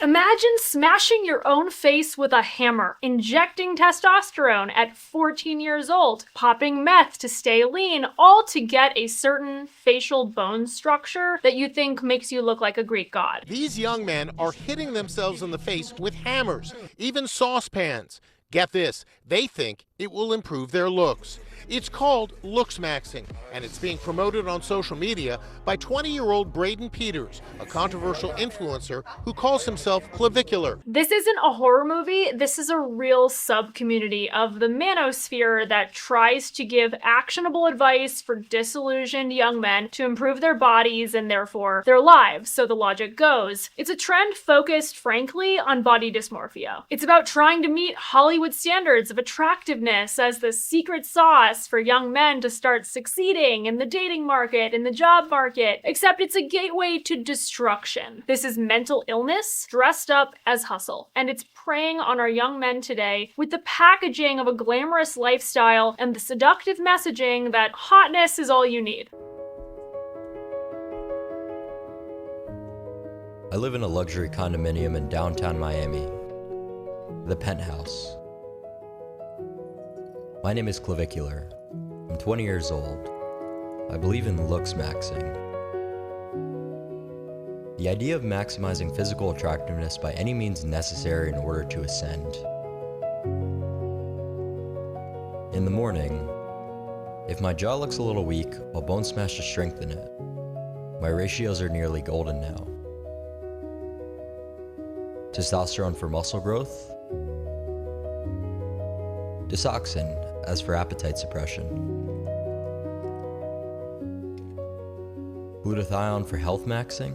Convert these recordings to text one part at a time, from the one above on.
Imagine smashing your own face with a hammer, injecting testosterone at 14 years old, popping meth to stay lean, all to get a certain facial bone structure that you think makes you look like a Greek god. These young men are hitting themselves in the face with hammers, even saucepans. Get this, they think it will improve their looks. It's called Looksmaxxing, and it's being promoted on social media by 20-year-old Braden Peters, a controversial influencer who calls himself Clavicular. This isn't a horror movie, this is a real sub-community of the manosphere that tries to give actionable advice for disillusioned young men to improve their bodies and therefore their lives, so the logic goes. It's a trend focused, frankly, on body dysmorphia. It's about trying to meet Hollywood standards of attractiveness as the secret sauce for young men to start succeeding in the dating market, in the job market, except it's a gateway to destruction. This is mental illness dressed up as hustle, and it's preying on our young men today with the packaging of a glamorous lifestyle and the seductive messaging that hotness is all you need. I live in a luxury condominium in downtown Miami, the Penthouse. My name is Clavicular. I'm 20 years old. I believe in Looksmaxxing. The idea of maximizing physical attractiveness by any means necessary in order to ascend. In the morning, if my jaw looks a little weak, I'll bone smash to strengthen it. My ratios are nearly golden now. Testosterone for muscle growth. Disoxin as for appetite suppression. Glutathione for health maxing.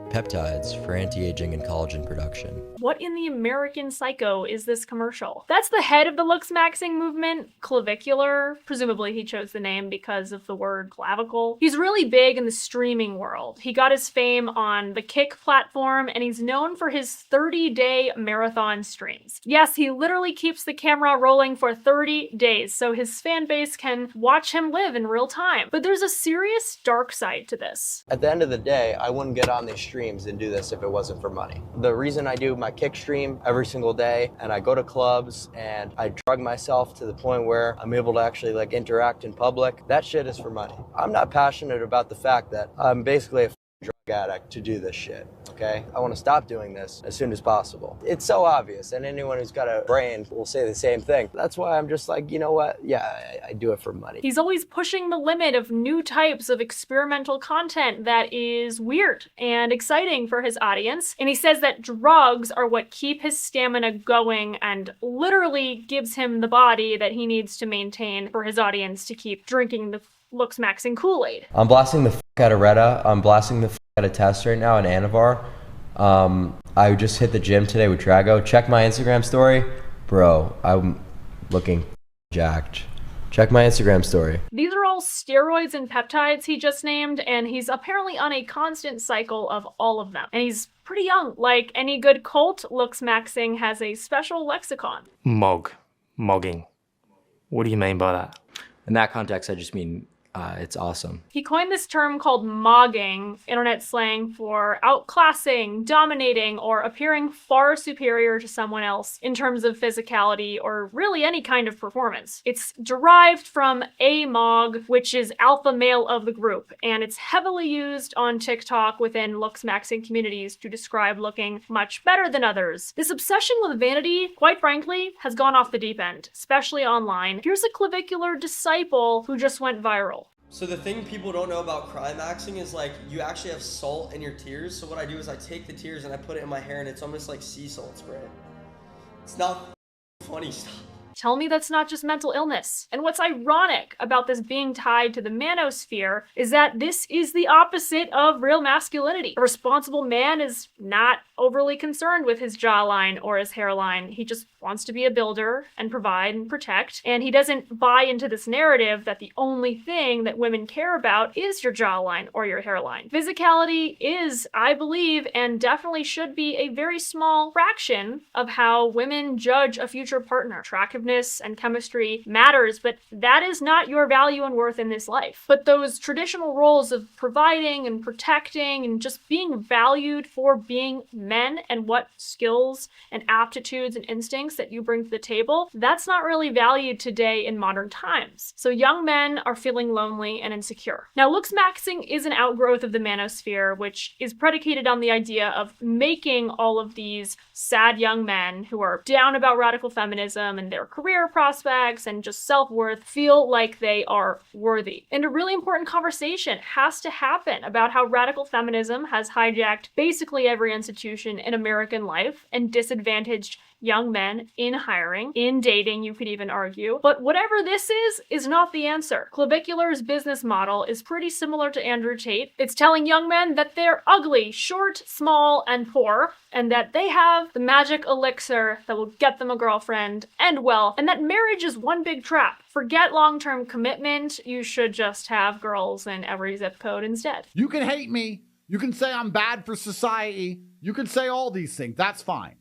Peptides for anti-aging and collagen production. What in the American Psycho is this commercial? That's the head of the Looksmaxxing movement, Clavicular. Presumably he chose the name because of the word clavicle. He's really big in the streaming world. He got his fame on the Kick platform, and he's known for his 30-day marathon streams. Yes, he literally keeps the camera rolling for 30 days, so his fan base can watch him live in real time. But there's a serious dark side to this. At the end of the day, I wouldn't get on these streams and do this if it wasn't for money. The reason I do my Kick stream every single day, and I go to clubs and I drug myself to the point where I'm able to actually like interact in public, that shit is for money. I'm not passionate about the fact that I'm basically a drug addict to do this shit, okay? I want to stop doing this as soon as possible. It's so obvious, and anyone who's got a brain will say the same thing. That's why I'm just like, you know what? Yeah, I do it for money. He's always pushing the limit of new types of experimental content that is weird and exciting for his audience. And he says that drugs are what keep his stamina going and literally gives him the body that he needs to maintain for his audience to keep drinking the Looksmaxxing Kool-Aid. I'm blasting the out of Retta. I'm blasting the out of Test right now in Anavar. I just hit the gym today with Drago. Check my Instagram story. Bro, I'm looking jacked. Check my Instagram story. These are all steroids and peptides he just named, and he's apparently on a constant cycle of all of them. And he's pretty young. Like any good cult, Looksmaxxing has a special lexicon. Mogging. What do you mean by that? In that context, I just mean it's awesome. He coined this term called mogging, internet slang for outclassing, dominating, or appearing far superior to someone else in terms of physicality or really any kind of performance. It's derived from AMOG, which is alpha male of the group, and it's heavily used on TikTok within Looksmaxxing communities to describe looking much better than others. This obsession with vanity, quite frankly, has gone off the deep end, especially online. Here's a Clavicular disciple who just went viral. So the thing people don't know about climaxing is like you actually have salt in your tears. So what I do is I take the tears and I put it in my hair, and it's almost like sea salt spray. It's not funny stuff. Tell me that's not just mental illness. And what's ironic about this being tied to the manosphere is that this is the opposite of real masculinity. A responsible man is not overly concerned with his jawline or his hairline. He just wants to be a builder and provide and protect. And he doesn't buy into this narrative that the only thing that women care about is your jawline or your hairline. Physicality is, I believe, and definitely should be a very small fraction of how women judge a future partner. Attractiveness attractiveness and chemistry matters, but that is not your value and worth in this life. But those traditional roles of providing and protecting and just being valued for being men and what skills and aptitudes and instincts that you bring to the table, that's not really valued today in modern times. So young men are feeling lonely and insecure. Now, Looksmaxxing is an outgrowth of the manosphere, which is predicated on the idea of making all of these sad young men who are down about radical feminism and their career prospects and just self-worth feel like they are worthy. And a really important conversation has to happen about how radical feminism has hijacked basically every institution in American life and disadvantaged young men in hiring, in dating, you could even argue. But whatever this is not the answer. Clavicular's business model is pretty similar to Andrew Tate. It's telling young men that they're ugly, short, small, and poor, and that they have the magic elixir that will get them a girlfriend and wealth, and that marriage is one big trap. Forget long-term commitment. You should just have girls in every zip code instead. You can hate me. You can say I'm bad for society. You can say all these things. That's fine.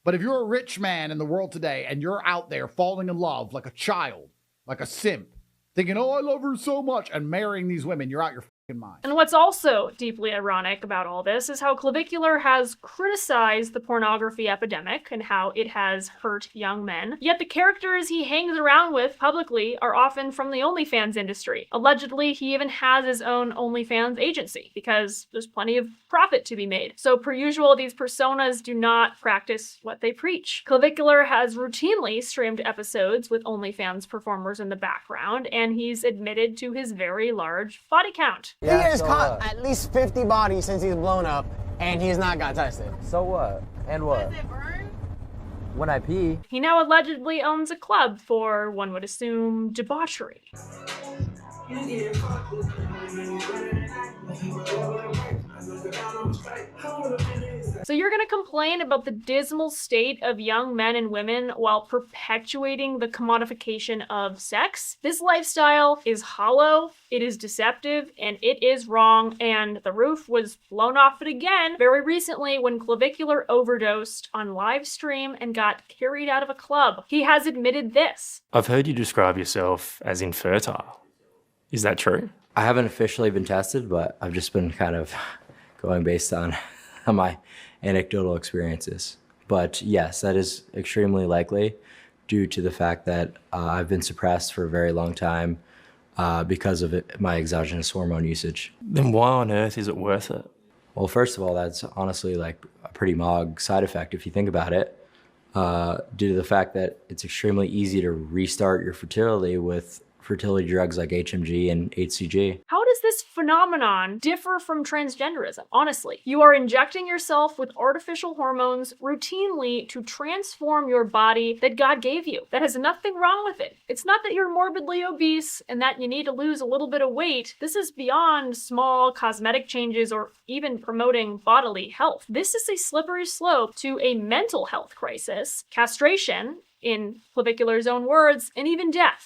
But if you're a rich man in the world today and you're out there falling in love like a child, like a simp, thinking, oh, I love her so much, and marrying these women, you're out your fucking mind. And what's also deeply ironic about all this is how Clavicular has criticized the pornography epidemic and how it has hurt young men. Yet the characters he hangs around with publicly are often from the OnlyFans industry. Allegedly, he even has his own OnlyFans agency because there's plenty of profit to be made. So per usual, these personas do not practice what they preach. Clavicular has routinely streamed episodes with OnlyFans performers in the background, and he's admitted to his very large body count. He has caught at least 50 bodies since he's blown up, and he's not got tested. So what? And what? Does it burn? When I pee. He now allegedly owns a club for, one would assume, debauchery. So you're gonna complain about the dismal state of young men and women while perpetuating the commodification of sex? This lifestyle is hollow, it is deceptive, and it is wrong, and the roof was blown off it again very recently when Clavicular overdosed on live stream and got carried out of a club. He has admitted this. I've heard you describe yourself as infertile. Is that true? I haven't officially been tested, but I've just been kind of going based on my anecdotal experiences. But yes, that is extremely likely due to the fact that I've been suppressed for a very long time because of my exogenous hormone usage. Then why on earth is it worth it? Well, first of all, that's honestly like a pretty mild side effect if you think about it, due to the fact that it's extremely easy to restart your fertility with fertility drugs like HMG and HCG. How does this phenomenon differ from transgenderism? Honestly, you are injecting yourself with artificial hormones routinely to transform your body that God gave you. That has nothing wrong with it. It's not that you're morbidly obese and that you need to lose a little bit of weight. This is beyond small cosmetic changes or even promoting bodily health. This is a slippery slope to a mental health crisis, castration, in Clavicular's own words, and even death.